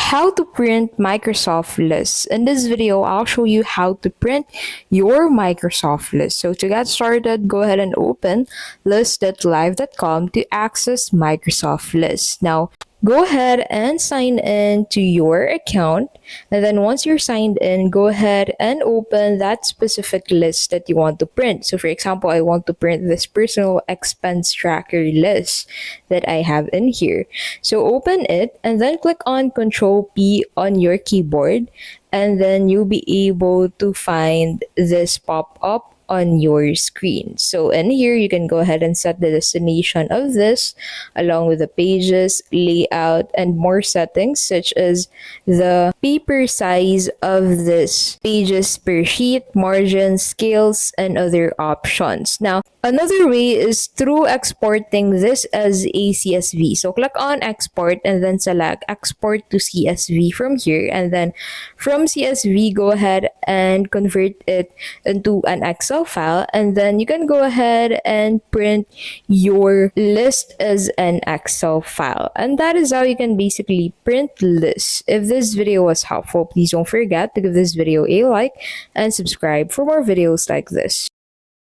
how to print Microsoft lists. In this video, I'll show you how to print your Microsoft list. So to get started, go ahead and open list.live.com to access Microsoft lists. Now, go ahead and sign in to your account. And then once you're signed in, go ahead and open that specific list that you want to print. So for example, I want to print this personal expense tracker list that I have in here. So open it and then click on Control P on your keyboard. And then you'll be able to find this pop up on your screen. So in here, you can go ahead and set the destination of this along with the pages, layout, and more settings such as the paper size of this, pages per sheet, margins, scales, and other options. Now, another way is through exporting this as a CSV. So click on export and then select export to CSV from here. And then from CSV, go ahead and convert it into an Excel file, and then you can go ahead and print your list as an Excel file. And that is how you can basically print lists. If this video was helpful, please don't forget to give this video a like and subscribe for more videos like this.